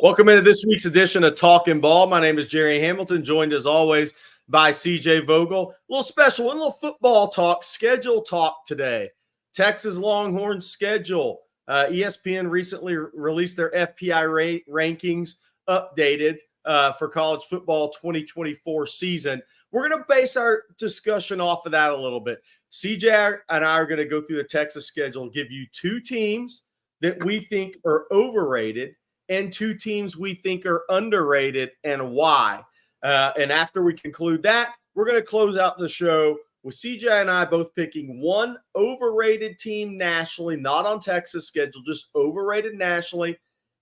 Welcome into this week's edition of Talkin Ball. My name is Gerry Hamilton, joined as always by CJ Vogel. A little special, a little football talk, schedule talk today. Texas Longhorns schedule. ESPN recently released their FPI rankings updated for college football 2024 season. We're going to base our discussion off of that a little bit. CJ and I are going to go through the Texas schedule, give you two teams that we think are overrated and two teams we think are underrated and why. And after we conclude that, we're going to close out the show with CJ and I both picking one overrated team nationally, not on Texas schedule, just overrated nationally,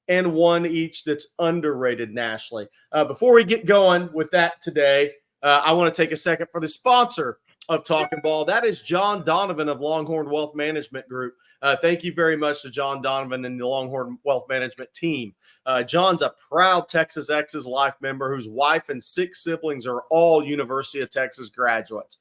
and one each that's underrated nationally. Before we get going with that today, I want to take a second for the sponsor of Talkin Ball. That is John Donovan of Longhorn Wealth Management Group. Thank you very much to John Donovan and the Longhorn Wealth Management team. John's a proud Texas Ex's Life member whose wife and 6 siblings are all University of Texas graduates.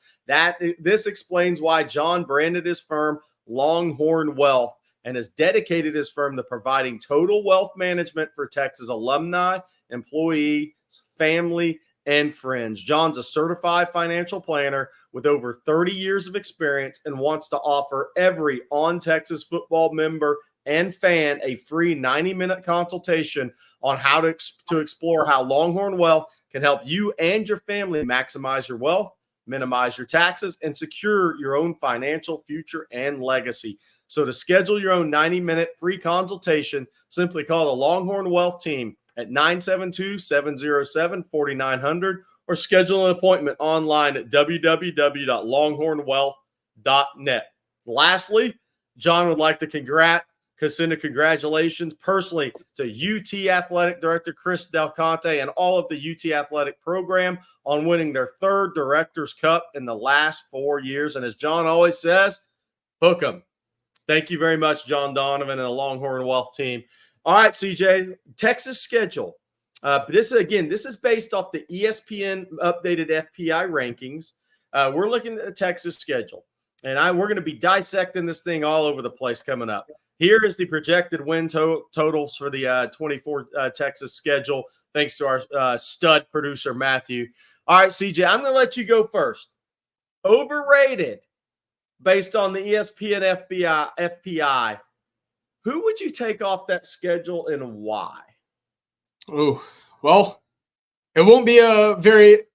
This explains why John branded his firm Longhorn Wealth and has dedicated his firm to providing total wealth management for Texas alumni, employees, family, and friends. John's a certified financial planner with over 30 years of experience and wants to offer every On Texas Football member and fan a free 90-minute consultation on how to explore how Longhorn Wealth can help you and your family maximize your wealth, minimize your taxes, and secure your own financial future and legacy. So to schedule your own 90-minute free consultation, simply call the Longhorn Wealth team at 972-707-4900 or schedule an appointment online at www.longhornwealth.net. Lastly, John would like to send a congratulations personally to UT Athletic Director Chris Del Conte and all of the UT Athletic program on winning their 3rd Directors Cup in the last 4 years. And as John always says, hook 'em. Thank you very much, John Donovan and the Longhorn Wealth team. All right, CJ, Texas schedule. This is based off the ESPN updated FPI rankings. We're looking at the Texas schedule, and we're going to be dissecting this thing all over the place coming up. Here is the projected win totals for the 24 Texas schedule, thanks to our stud producer, Matthew. All right, CJ, I'm going to let you go first. Overrated, based on the ESPN FPI. Who would you take off that schedule and why? Oh, well, it won't be it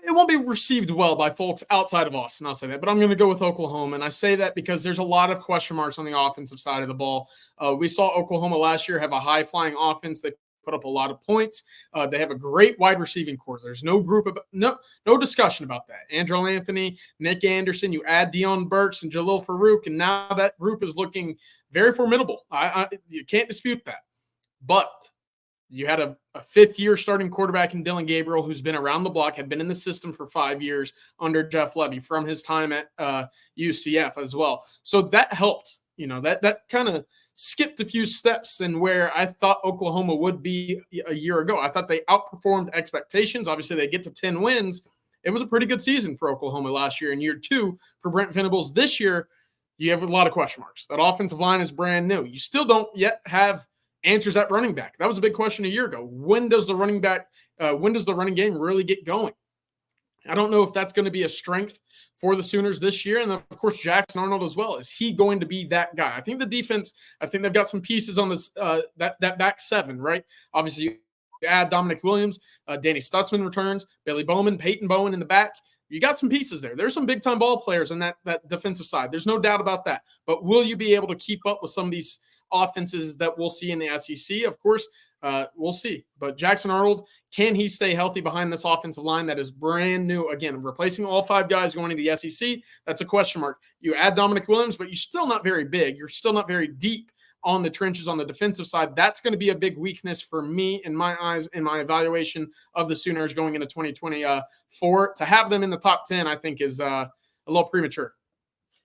won't be received well by folks outside of Austin. I'll say that, but I'm going to go with Oklahoma. And I say that because there's a lot of question marks on the offensive side of the ball. We saw Oklahoma last year have a high flying offense. They put up a lot of points. They have a great wide receiving corps. There's no discussion about that. Andrew Anthony, Nick Anderson, you add Deion Burks and Jalil Farouk, and now that group is looking very formidable. You can't dispute that. But you had a 5th-year starting quarterback in Dillon Gabriel who's been around the block, had been in the system for 5 years under Jeff Levy from his time at UCF as well. So that helped. That kind of skipped a few steps in where I thought Oklahoma would be a year ago. I thought they outperformed expectations. Obviously, they get to 10 wins. It was a pretty good season for Oklahoma last year. In year 2 for Brent Venables this year, you have a lot of question marks. That offensive line is brand new. You still don't yet have answers at running back. That was a big question a year ago. When does the running game really get going? I don't know if that's going to be a strength for the Sooners this year. And then, of course, Jackson Arnold as well. Is he going to be that guy? I think the defense, they've got some pieces on this that back 7, right? Obviously, you add Dominic Williams, Danny Stutzman returns, Billy Bowman, Peyton Bowen in the back. You got some pieces there. There's some big-time ball players on that defensive side. There's no doubt about that. But will you be able to keep up with some of these offenses that we'll see in the SEC? Of course, we'll see. But Jackson Arnold, can he stay healthy behind this offensive line that is brand new? Again, replacing all 5 guys going into the SEC, that's a question mark. You add Dominic Williams, but you're still not very big. You're still not very deep on the trenches on the defensive side. That's going to be a big weakness for me in my eyes, in my evaluation of the Sooners going into 2024. To have them in the top 10, I think, is a little premature.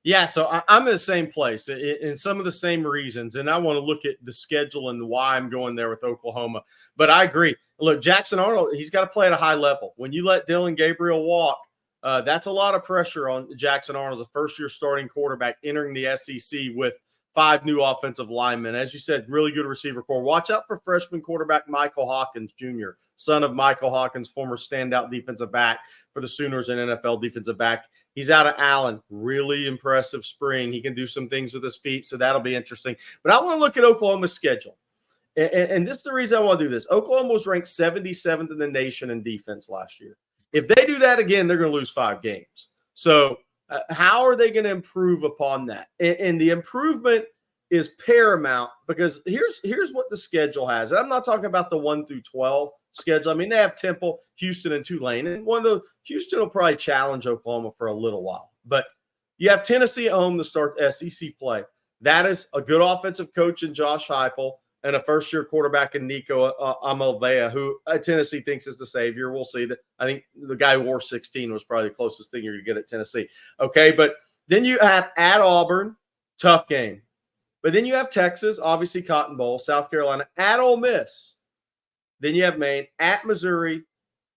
Yeah, so I'm in the same place in some of the same reasons, and I want to look at the schedule and why I'm going there with Oklahoma. But I agree. Look, Jackson Arnold, he's got to play at a high level. When you let Dillon Gabriel walk, that's a lot of pressure on Jackson Arnold as a first-year starting quarterback entering the SEC with 5 new offensive linemen. As you said, really good receiver core. Watch out for freshman quarterback Michael Hawkins Jr., son of Michael Hawkins, former standout defensive back for the Sooners and NFL defensive back. He's out of Allen. Really impressive spring. He can do some things with his feet, so that'll be interesting. But I want to look at Oklahoma's schedule. And this is the reason I want to do this. Oklahoma was ranked 77th in the nation in defense last year. If they do that again, they're going to lose 5 games. So how are they going to improve upon that? And the improvement is paramount because here's what the schedule has. And I'm not talking about the 1 through 12 schedule. I mean, they have Temple, Houston, and Tulane. And Houston will probably challenge Oklahoma for a little while. But you have Tennessee at home to start SEC play. That is a good offensive coach in Josh Heupel and a first-year quarterback in Nico Amalvea, who Tennessee thinks is the savior. We'll see. I think the guy who wore 16 was probably the closest thing you're going to get at Tennessee. Okay, but then you have at Auburn, tough game. But then you have Texas, obviously Cotton Bowl, South Carolina, at Ole Miss. Then you have Maine, at Missouri,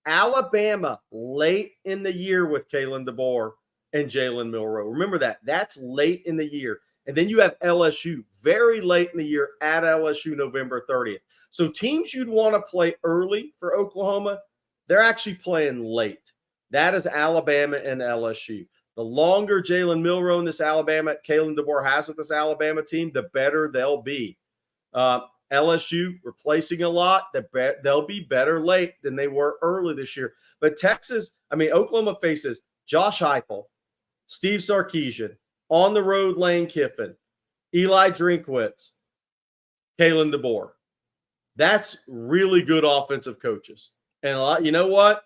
Alabama, late in the year with Kalen DeBoer and Jalen Milroe. Remember that. That's late in the year. And then you have LSU very late in the year at LSU November 30th. So teams you'd want to play early for Oklahoma, they're actually playing late. That is Alabama and LSU. The longer Jalen Milroe and this Alabama, Kalen DeBoer has with this Alabama team, the better they'll be. LSU replacing a lot, they'll be better late than they were early this year. But Oklahoma faces Josh Heupel, Steve Sarkisian, on the road, Lane Kiffin, Eli Drinkwitz, Kalen DeBoer. That's really good offensive coaches. And you know what?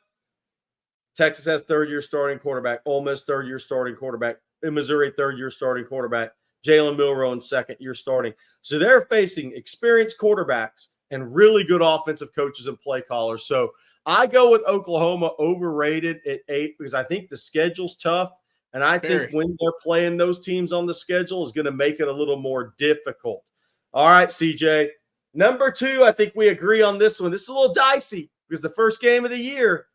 Texas has third-year starting quarterback. Ole Miss third-year starting quarterback. In Missouri, third-year starting quarterback. Jalen Milroe in second-year starting. So they're facing experienced quarterbacks and really good offensive coaches and play callers. So I go with Oklahoma overrated at 8 because I think the schedule's tough. And I think when they're playing those teams on the schedule is going to make it a little more difficult. All right, CJ. Number 2, I think we agree on this one. This is a little dicey because the first game of the year.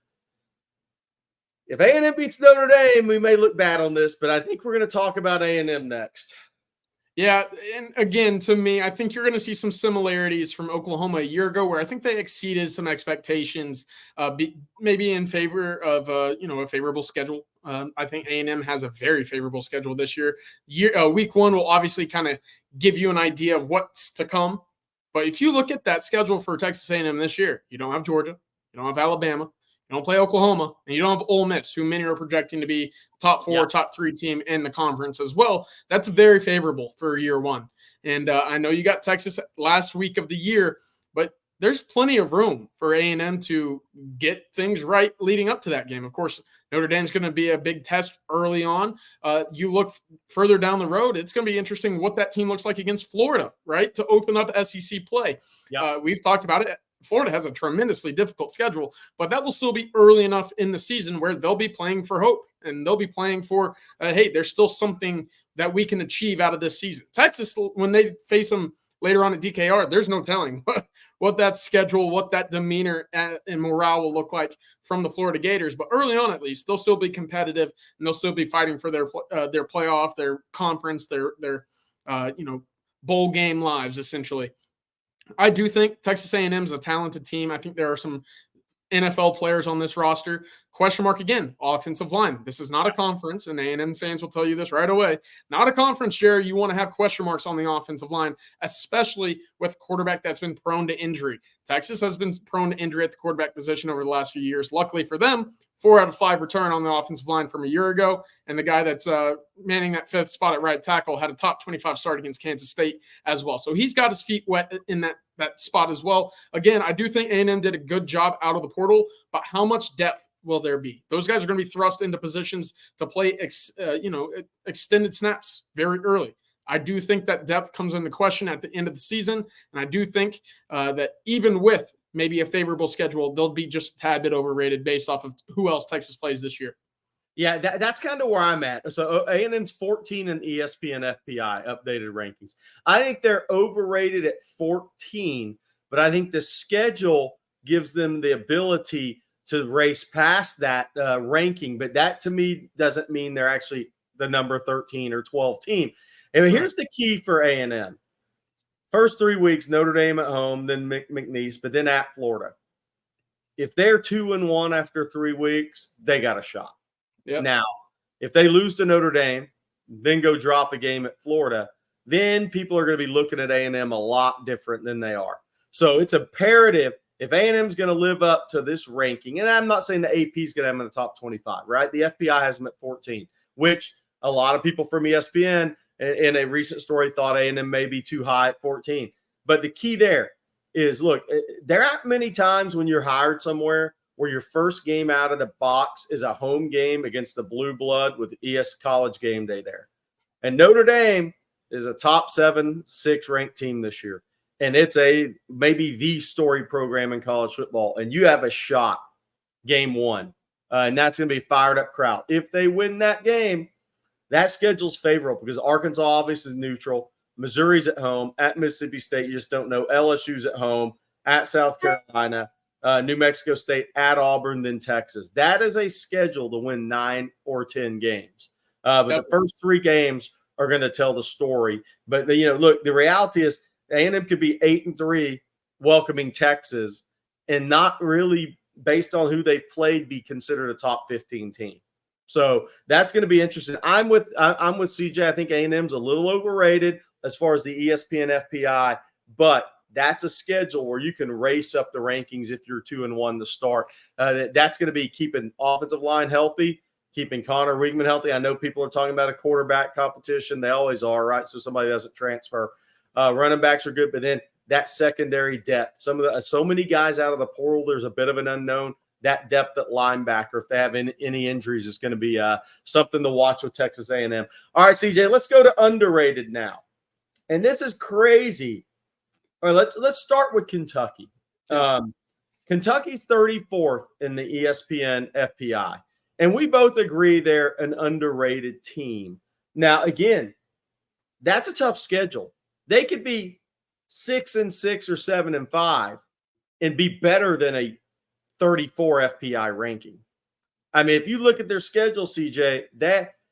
If A&M beats Notre Dame, we may look bad on this, but I think we're going to talk about A&M next. Yeah, and again, to me, I think you're going to see some similarities from Oklahoma a year ago, where I think they exceeded some expectations, maybe in favor of a favorable schedule. I think A&M has a very favorable schedule this year. Week 1 will obviously kind of give you an idea of what's to come. But if you look at that schedule for Texas A&M this year, you don't have Georgia, you don't have Alabama, you don't play Oklahoma, and you don't have Ole Miss, who many are projecting to be top 4, top 3 team in the conference as well. That's very favorable for year 1. And I know you got Texas last week of the year, but there's plenty of room for A&M to get things right leading up to that game. Of course, Notre Dame's going to be a big test early on. You look further down the road, it's going to be interesting what that team looks like against Florida, right, to open up SEC play. Yep. We've talked about it. Florida has a tremendously difficult schedule, but that will still be early enough in the season where they'll be playing for hope and they'll be playing for, hey, there's still something that we can achieve out of this season. Texas, when they face them later on at DKR, there's no telling what that schedule, what that demeanor and morale will look like from the Florida Gators. But early on, at least, they'll still be competitive and they'll still be fighting for their playoff, their conference, their bowl game lives, essentially. I do think Texas A&M is a talented team. I think there are some NFL players on this roster. Question mark again, offensive line. This is not a conference, and A&M fans will tell you this right away. Not a conference, Gerry. You want to have question marks on the offensive line, especially with a quarterback that's been prone to injury. Texas has been prone to injury at the quarterback position over the last few years. Luckily for them, 4 out of 5 return on the offensive line from a year ago. And the guy that's manning that 5th spot at right tackle had a top 25 start against Kansas State as well. So he's got his feet wet in that spot as well. Again, I do think A&M did a good job out of the portal, but how much depth will there be? Those guys are going to be thrust into positions to play extended snaps very early. I do think that depth comes into question at the end of the season. And I do think that even with maybe a favorable schedule, they'll be just a tad bit overrated based off of who else Texas plays this year. Yeah, that's kind of where I'm at. So A&M's 14 in ESPN FPI updated rankings. I think they're overrated at 14, but I think the schedule gives them the ability to race past that ranking. But that to me doesn't mean they're actually the number 13 or 12 team. And here's the key for A&M. First 3 weeks, Notre Dame at home, then McNeese, but then at Florida. If they're 2-1 after 3 weeks, they got a shot. Yep. Now, if they lose to Notre Dame, then go drop a game at Florida, then people are going to be looking at A&M a lot different than they are. So it's imperative if A&M is going to live up to this ranking, and I'm not saying the AP is going to have them in the top 25, right? The FPI has them at 14, which a lot of people from ESPN in a recent story thought A&M may be too high at 14. But the key there is, look, there aren't many times when you're hired somewhere where your first game out of the box is a home game against the Blue Blood with ES College game day there. And Notre Dame is a top 7-6 ranked team this year. And it's maybe the story program in college football. And you have a shot game one. And that's going to be a fired up crowd. If they win that game, that schedule's favorable because Arkansas obviously is neutral. Missouri's at home. At Mississippi State, you just don't know. LSU's at home. At South Carolina. New Mexico State, at Auburn, then Texas. That is a schedule to win 9 or 10 games. But the first 3 games are going to tell the story. But, look, the reality is A&M could be 8-3 welcoming Texas and not really, based on who they've played, be considered a top 15 team. So that's going to be interesting. I'm with CJ. I think A&M's a little overrated as far as the ESPN FPI, but that's a schedule where you can race up the rankings if you're 2-1 to start. That's going to be keeping offensive line healthy, keeping Connor Weigman healthy. I know people are talking about a quarterback competition. They always are, right? So somebody doesn't transfer. Running backs are good, but then that secondary depth. So many guys out of the portal, there's a bit of an unknown. That depth at linebacker, if they have any injuries, is going to be something to watch with Texas A&M. All right, CJ, let's go to underrated now. And this is crazy. All right, let's start with Kentucky. Kentucky's 34th in the ESPN FPI. And we both agree they're an underrated team. Now, again, that's a tough schedule. They could be 6-6 or 7-5 and be better than a 34 FPI ranking. I mean, if you look at their schedule, CJ,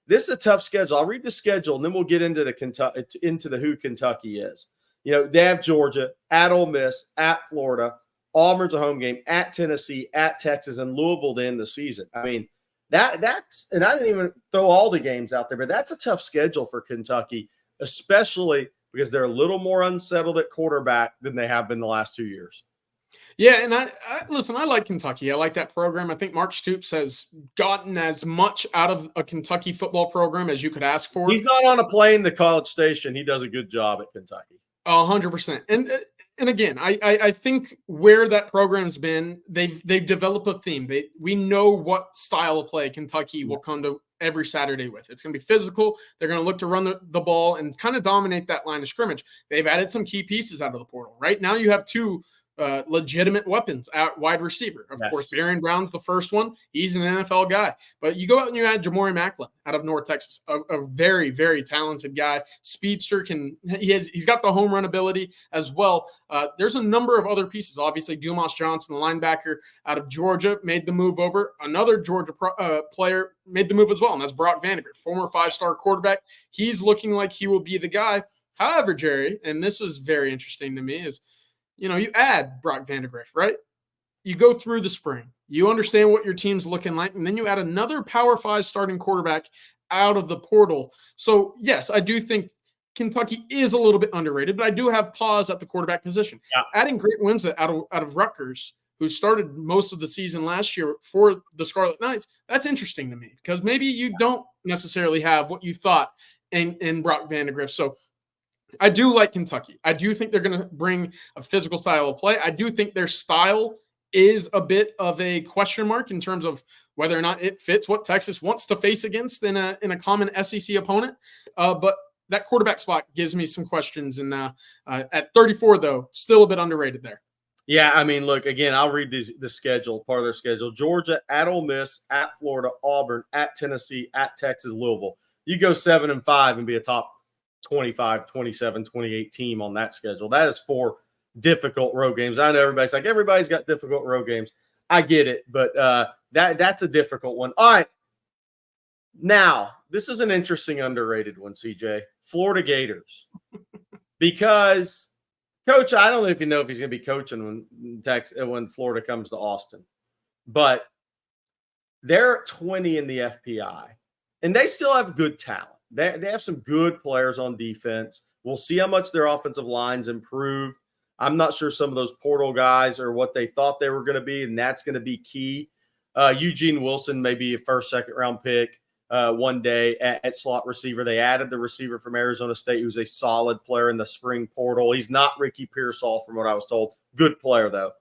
this is a tough schedule. I'll read the schedule and then we'll get into the who Kentucky is. They have Georgia, at Ole Miss, at Florida, Auburn's a home game, at Tennessee, at Texas, and Louisville to end the season. I mean, that's and I didn't even throw all the games out there, but that's a tough schedule for Kentucky, especially because they're a little more unsettled at quarterback than they have been the last 2 years. Yeah, and I like Kentucky. I like that program. I think Mark Stoops has gotten as much out of a Kentucky football program as you could ask for. He's not on a plane to College Station. He does a good job at Kentucky. 100%. And again, I think where that program's been, they've developed a theme. We know what style of play Kentucky will come to every Saturday with. It's going to be physical. They're going to look to run the ball and kind of dominate that line of scrimmage. They've added some key pieces out of the portal. Right now you have 2 legitimate weapons at wide receiver. Of course, Barron Brown's the first one. He's an NFL guy. But you go out and you add Jamori Macklin out of North Texas, a very, very talented guy. Speedster he's got the home run ability as well. There's a number of other pieces. Obviously, Dumas Johnson, the linebacker out of Georgia, made the move over. Another Georgia player made the move as well, and that's Brock Vandagriff, former 5-star quarterback. He's looking like he will be the guy. However, Gerry, and this was very interesting to me, is you add Brock Vandagriff, right? You go through the spring. You understand what your team's looking like, and then you add another Power 5 starting quarterback out of the portal. So, yes, I do think Kentucky is a little bit underrated, but I do have pause at the quarterback position. Yeah. Adding Grant Wimsatt out of Rutgers, who started most of the season last year for the Scarlet Knights, that's interesting to me because maybe you don't necessarily have what you thought in Brock Vandagriff. So, I do like Kentucky. I do think they're going to bring a physical style of play. I do think their style is a bit of a question mark in terms of whether or not it fits what Texas wants to face against in a common SEC opponent. But that quarterback spot gives me some questions. And at 34, though, still a bit underrated there. Yeah, I mean, look, again, I'll read the schedule, part of their schedule. Georgia, at Ole Miss, at Florida, Auburn, at Tennessee, at Texas, Louisville. You go 7-5 and be a top 25, 27, 28 team on that schedule. That is 4 difficult road games. I know everybody's got difficult road games. I get it, but that's a difficult one. All right. Now, this is an interesting underrated one, CJ. Florida Gators. Because Coach, I don't even know if he's going to be coaching when Florida comes to Austin. But they're at 20 in the FPI, and they still have good talent. They have some good players on defense. We'll see how much their offensive line's improved. I'm not sure some of those portal guys are what they thought they were going to be, and that's going to be key. Eugene Wilson may be a first, second round pick one day at slot receiver. They added the receiver from Arizona State, who's a solid player in the spring portal. He's not Ricky Pearsall, from what I was told. Good player, though.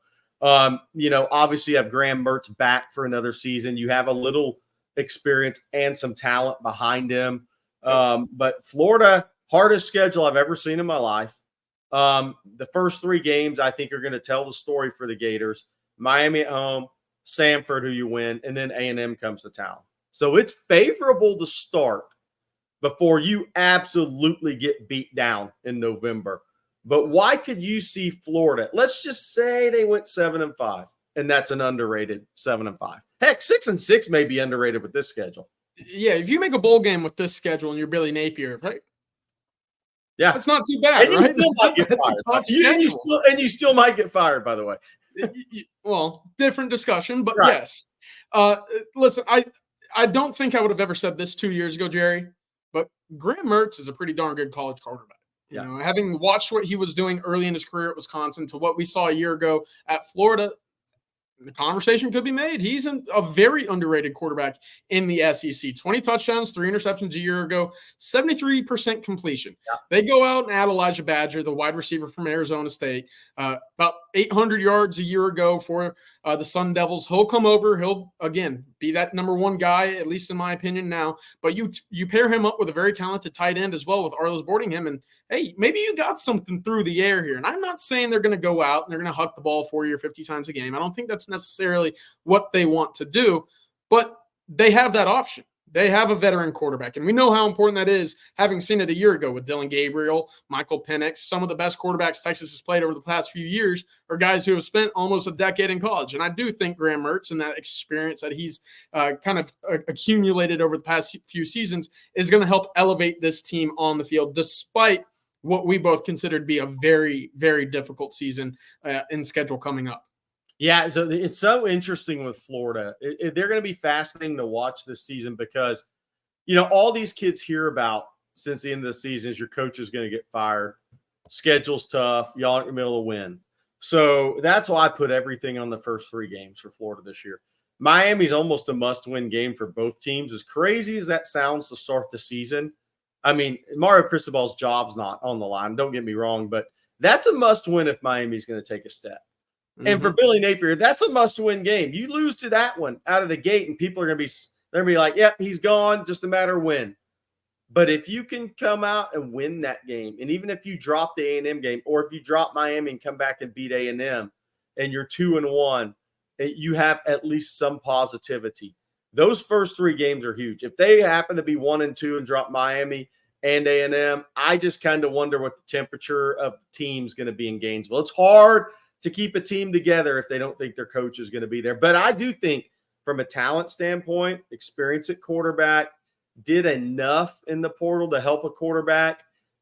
Obviously you have Graham Mertz back for another season. You have a little experience and some talent behind him. But Florida, hardest schedule I've ever seen in my life. The first 3 games I think are going to tell the story for the Gators. Miami at home, Samford, who you win, and then A&M comes to town. So it's favorable to start before you absolutely get beat down in November. But why could you see Florida? Let's just say they went 7-5, and that's an underrated 7-5. Heck, 6-6 may be underrated with this schedule. Yeah, if you make a bowl game with this schedule and you're Billy Napier, right? Yeah, it's not too bad. And you still might get fired. And you still might get fired, by the way. Well, different discussion, but right. Yes. Listen, I don't think I would have ever said this 2 years ago, Jerry, but Graham Mertz is a pretty darn good college quarterback. Yeah. You know, having watched what he was doing early in his career at Wisconsin to what we saw a year ago at Florida, the conversation could be made. He's a very underrated quarterback in the SEC. 20 touchdowns, 3 interceptions a year ago, 73% completion. Yeah. They go out and add Elijah Badger, the wide receiver from Arizona State, about 800 yards a year ago for the Sun Devils. He'll come over. He'll, again, be that number 1 guy, at least in my opinion now. But you pair him up with a very talented tight end as well with Arlos Boardingham, and hey, maybe you got something through the air here. And I'm not saying they're going to go out and they're going to huck the ball 40 or 50 times a game. I don't think that's necessarily what they want to do, but they have that option. They have a veteran quarterback, and we know how important that is, having seen it a year ago with Dylan Gabriel, Michael Penix. Some of the best quarterbacks Texas has played over the past few years are guys who have spent almost a decade in college. And I do think Graham Mertz and that experience that he's kind of accumulated over the past few seasons is going to help elevate this team on the field, despite what we both consider to be a very, very difficult season in schedule coming up. Yeah, so it's so interesting with Florida. They're going to be fascinating to watch this season because, all these kids hear about since the end of the season is your coach is going to get fired. Schedule's tough. Y'all aren't going to be able to win. So that's why I put everything on the first 3 games for Florida this year. Miami's almost a must-win game for both teams. As crazy as that sounds to start the season, I mean, Mario Cristobal's job's not on the line. Don't get me wrong, but that's a must-win if Miami's going to take a step. And for Billy Napier, that's a must-win game. You lose to that one out of the gate, and people are going to be like, "Yep, he's gone. Just a matter of when." But if you can come out and win that game, and even if you drop the A&M game, or if you drop Miami and come back and beat A&M, and you're 2-1, you have at least some positivity. Those first 3 games are huge. If they happen to be 1-2 and drop Miami and A&M, I just kind of wonder what the temperature of the team's going to be in Gainesville. It's hard to keep a team together if they don't think their coach is going to be there. But I do think from a talent standpoint, experience at quarterback, did enough in the portal to help a quarterback.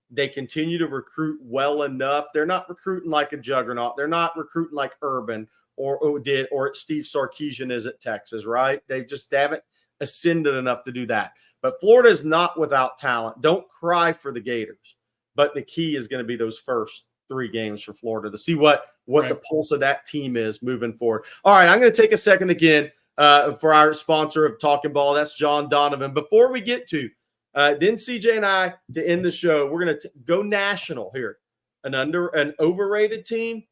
They continue to recruit well enough. They're not recruiting like a juggernaut. They're not recruiting like Urban or Steve Sarkisian is at Texas, right? They haven't ascended enough to do that. But Florida is not without talent. Don't cry for the Gators. But the key is going to be those first 3 games for Florida to see what right. The pulse of that team is moving forward. All right, I'm going to take a second again for our sponsor of Talkin Ball. That's John Donovan. Before we get to then CJ and I, to end the show, we're going to go national here. An overrated team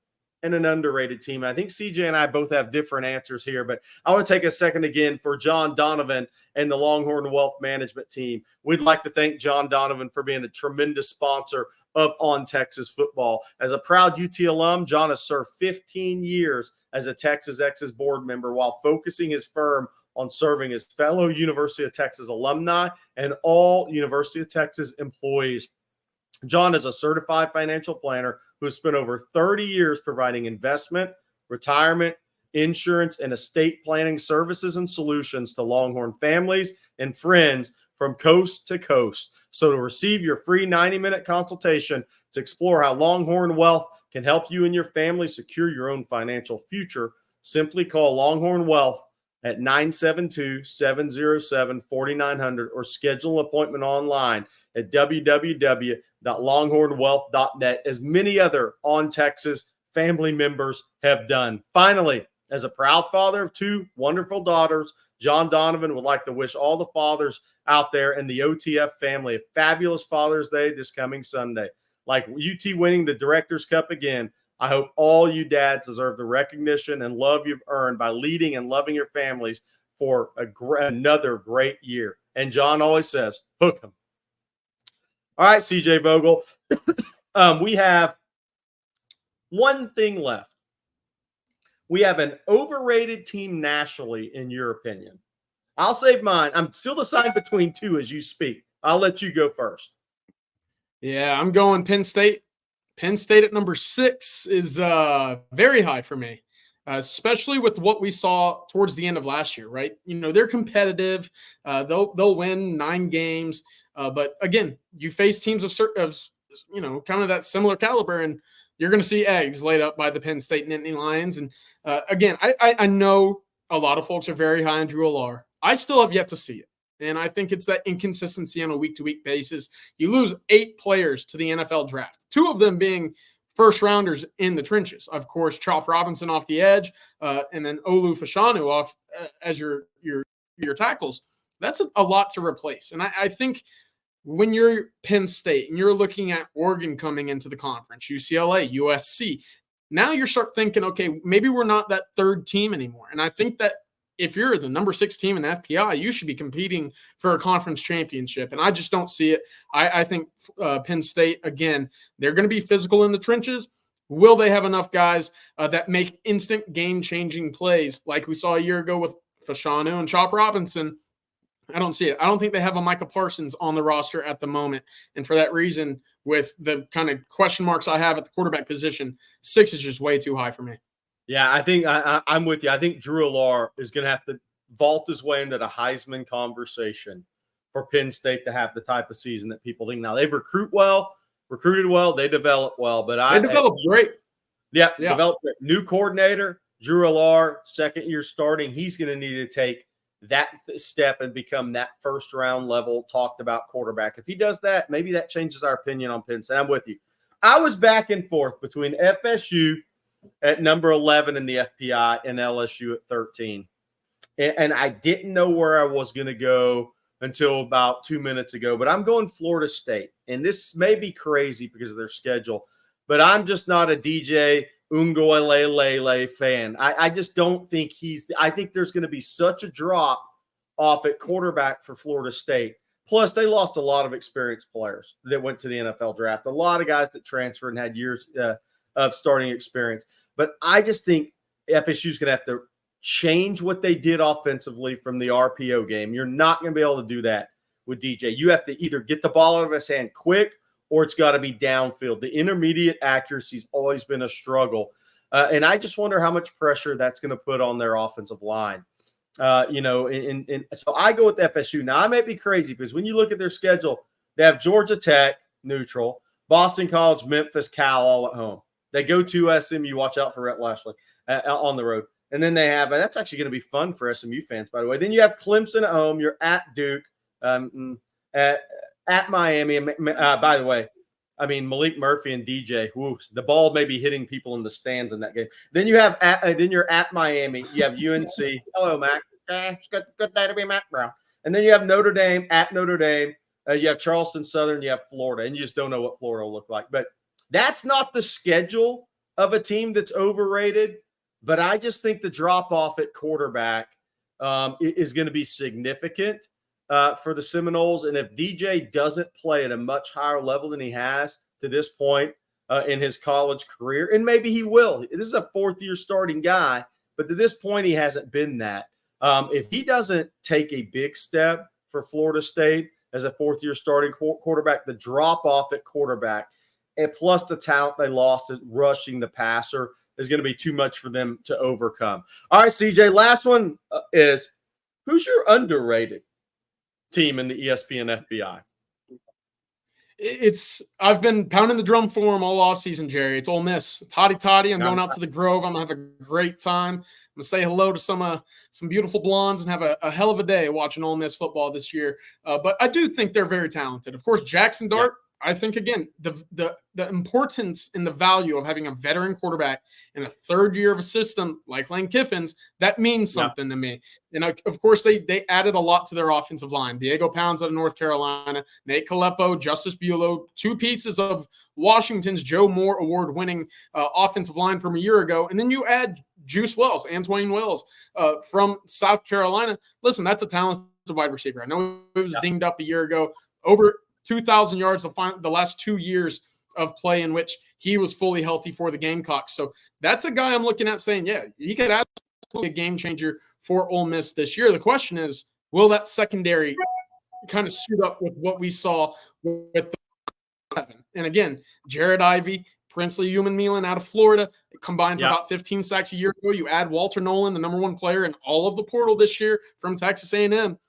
and an underrated team. I think CJ and I both have different answers here, but I want to take a second again for John Donovan and the Longhorn Wealth Management team. We'd like to thank John Donovan for being a tremendous sponsor of On Texas Football. As a proud UT alum, John has served 15 years as a Texas Ex's board member while focusing his firm on serving his fellow University of Texas alumni and all University of Texas employees. John is a certified financial planner who has spent over 30 years providing investment, retirement, insurance, and estate planning services and solutions to Longhorn families and friends from coast to coast. So to receive your free 90-minute consultation to explore how Longhorn Wealth can help you and your family secure your own financial future, simply call Longhorn Wealth at 972-707-4900 or schedule an appointment online at www.longhornwealth.net, as many other On Texas family members have done. Finally, as a proud father of 2 wonderful daughters, John Donovan would like to wish all the fathers out there in the OTF family a fabulous Father's Day this coming Sunday. Like UT winning the Directors Cup again, I hope all you dads deserve the recognition and love you've earned by leading and loving your families for another great year. And John always says, hook 'em. All right, CJ Vogel. We have one thing left. We have an overrated team nationally, in your opinion. I'll save mine. I'm still deciding between 2 as you speak. I'll let you go first. Yeah, I'm going Penn State. Penn State at number 6 is very high for me, especially with what we saw towards the end of last year, right? You know, they're competitive. They'll win 9 games. But again, you face teams of you know, kind of that similar caliber, and you're going to see eggs laid up by the Penn State Nittany Lions. And again, I know a lot of folks are very high on Drew Allar. I still have yet to see it. And I think it's that inconsistency on a week-to-week basis. You lose 8 players to the NFL draft, 2 of them being first-rounders in the trenches. Of course, Chop Robinson off the edge, and then Olu Fashanu off as your tackles. That's a lot to replace. And I think when you're Penn State and you're looking at Oregon coming into the conference, UCLA, USC, now you start thinking, okay, maybe we're not that 3rd team anymore. And I think that if you're the number 6 team in FPI, you should be competing for a conference championship. And I just don't see it. I think Penn State, again, they're going to be physical in the trenches. Will they have enough guys that make instant game-changing plays like we saw a year ago with Fashanu and Chop Robinson? I don't see it. I don't think they have a Micah Parsons on the roster at the moment. And for that reason, with the kind of question marks I have at the quarterback position, 6 is just way too high for me. Yeah, I think I'm with you. I think Drew Allar is going to have to vault his way into the Heisman conversation for Penn State to have the type of season that people think. Now, they recruited well, they develop well. But they developed great. Yeah. Developed great. New coordinator, Drew Allar, 2nd year starting. He's going to need to take that step and become that first-round level talked about quarterback. If he does that, maybe that changes our opinion on Penn State. I'm with you. I was back and forth between FSU at number 11 in the FPI and LSU at 13. And I didn't know where I was going to go until about 2 minutes ago, but I'm going Florida State. And this may be crazy because of their schedule, but I'm just not a DJ Ungoilele fan. I just don't think I think there's going to be such a drop off at quarterback for Florida State. Plus, they lost a lot of experienced players that went to the NFL draft, a lot of guys that transferred and had years of starting experience. But I just think FSU is going to have to change what they did offensively from the RPO game. You're not going to be able to do that with DJ. You have to either get the ball out of his hand quick or it's got to be downfield. The intermediate accuracy's always been a struggle. And I just wonder how much pressure that's going to put on their offensive line. So I go with FSU. Now, I might be crazy because when you look at their schedule, they have Georgia Tech, neutral, Boston College, Memphis, Cal, all at home. They go to SMU. Watch out for Rhett Lashley on the road. And then they have, that's actually going to be fun for SMU fans, by the way. Then you have Clemson at home. You're at Duke, at Miami. By the way, I mean, Malik Murphy and DJ, the ball may be hitting people in the stands in that game. Then you have, then you're at Miami. You have UNC. Hello, Mac. It's good day to be Mac Brown. And then you have Notre Dame, at Notre Dame. You have Charleston Southern. You have Florida. And you just don't know what Florida will look like. But that's not the schedule of a team that's overrated. But I just think the drop-off at quarterback is going to be significant for the Seminoles. And if DJ doesn't play at a much higher level than he has to this point in his college career, and maybe he will. This is a 4th-year starting guy, but to this point he hasn't been that. If he doesn't take a big step for Florida State as a 4th-year starting quarterback, the drop-off at quarterback, and plus the talent they lost at rushing the passer, is going to be too much for them to overcome. All right, CJ, last one is, who's your underrated team in the ESPN FBI? I've been pounding the drum for them all offseason, Jerry. It's Ole Miss. Toddy. I'm going out to the Grove. I'm going to have a great time. I'm going to say hello to some beautiful blondes and have a hell of a day watching Ole Miss football this year. But I do think they're very talented. Of course, Jackson Dart, I think, again, the importance and the value of having a veteran quarterback in the third year of a system like Lane Kiffin's, that means something to me. And, of course, they added a lot to their offensive line. Diego Pounds out of North Carolina, Nate Caleppo, Justice Buelow, two pieces of Washington's Joe Moore award-winning offensive line from a year ago. And then you add Juice Wells, Antwain Wells from South Carolina. Listen, that's a talented wide receiver. I know he was dinged up a year ago. Over 2,000 yards the last 2 years of play in which he was fully healthy for the Gamecocks. So that's a guy I'm looking at saying, yeah, he could absolutely be a game changer for Ole Miss this year. The question is, will that secondary kind of suit up with what we saw with the 11? And again, Jared Ivey, Princely Human-Milan out of Florida, combined for about 15 sacks a year ago. You add Walter Nolan, the number one player in all of the portal this year from Texas A&M.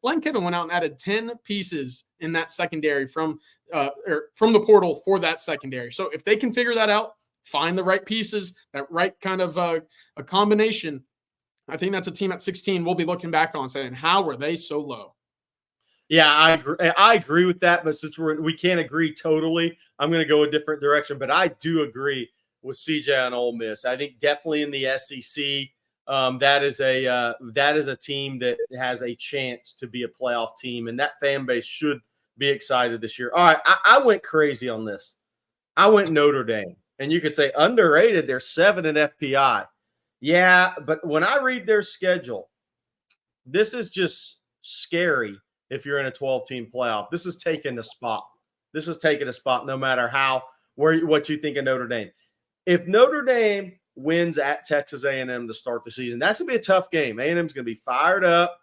Lane Kiffin went out and added 10 pieces in that secondary from the portal for that secondary. So if they can figure that out, find the right pieces, that right kind of a combination, I think that's a team at 16 we'll be looking back on saying, how were they so low? Yeah, I agree with that, but since we can't agree totally, I'm going to go a different direction. But I do agree with CJ on Ole Miss. I think definitely in the SEC, that is a team that has a chance to be a playoff team, and that fan base should be excited this year. All right, I went crazy on this. I went Notre Dame, and you could say underrated. They're 7 in FPI. Yeah, but when I read their schedule, this is just scary. If you're in a 12-team playoff, this is taking a spot. This is taking a spot no matter what you think of Notre Dame. If Notre Dame wins at Texas A&M to start the season, that's going to be a tough game. A&M's going to be fired up.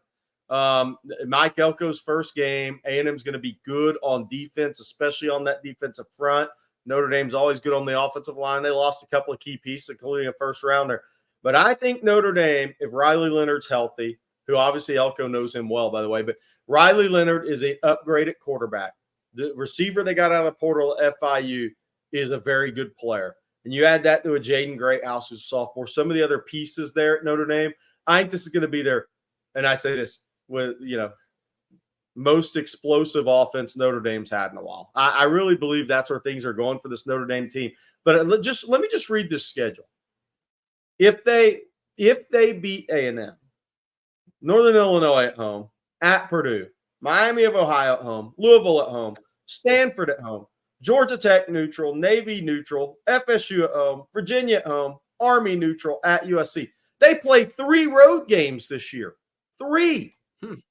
Mike Elko's first game. A&M's going to be good on defense, especially on that defensive front. Notre Dame's always good on the offensive line. They lost a couple of key pieces, including a first-rounder. But I think Notre Dame, if Riley Leonard's healthy, who obviously Elko knows him well, by the way, but Riley Leonard is an upgraded quarterback. The receiver they got out of the portal at FIU is a very good player. And you add that to a Jaden Greathouse, who's a sophomore, some of the other pieces there at Notre Dame, I think this is going to be their, and I say this with, most explosive offense Notre Dame's had in a while. I really believe that's where things are going for this Notre Dame team. But let me just read this schedule. If they beat A&M, Northern Illinois at home, at Purdue, Miami of Ohio at home, Louisville at home, Stanford at home, Georgia Tech neutral, Navy neutral, FSU at home, Virginia at home, Army neutral at USC. They play 3 road games this year. 3.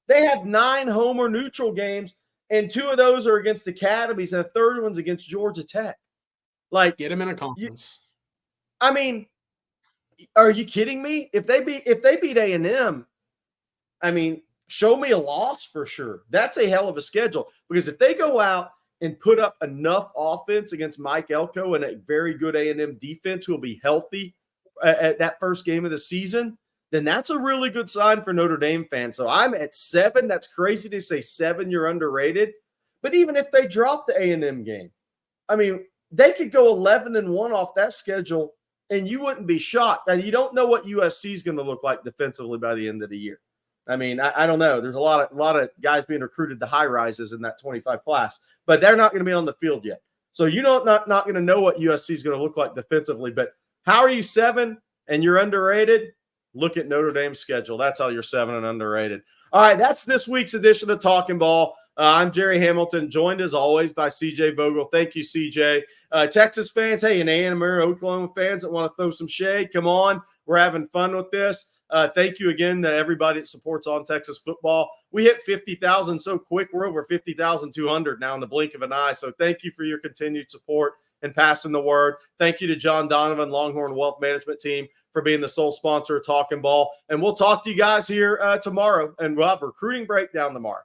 They have 9 home or neutral games, and 2 of those are against academies, and the third one's against Georgia Tech. Like, get them in a conference. I mean, are you kidding me? If they beat A&M, I mean, show me a loss for sure. That's a hell of a schedule, because if they go out and put up enough offense against Mike Elko and a very good A&M defense who will be healthy at that first game of the season, then that's a really good sign for Notre Dame fans. So I'm at 7. That's crazy to say 7 you're underrated. But even if they drop the A&M game, I mean, they could go 11-1 off that schedule, and you wouldn't be shocked. And you don't know what USC is going to look like defensively by the end of the year. I mean, I don't know. There's a lot of guys being recruited to high rises in that 25 class, but they're not going to be on the field yet. So you don't not going to know what USC is going to look like defensively. But how are you 7 and you're underrated? Look at Notre Dame's schedule. That's how you're 7 and underrated. All right, that's this week's edition of Talkin Ball. I'm Gerry Hamilton, joined as always by CJ Vogel. Thank you, CJ. Texas fans, hey, and A&M or Oklahoma fans that want to throw some shade, come on. We're having fun with this. Thank you again to everybody that supports On Texas Football. We hit 50,000 so quick. We're over 50,200 now in the blink of an eye. So thank you for your continued support and passing the word. Thank you to John Donovan, Longhorn Wealth Management Team, for being the sole sponsor of Talkin Ball. And we'll talk to you guys here tomorrow, and we'll have recruiting breakdown tomorrow.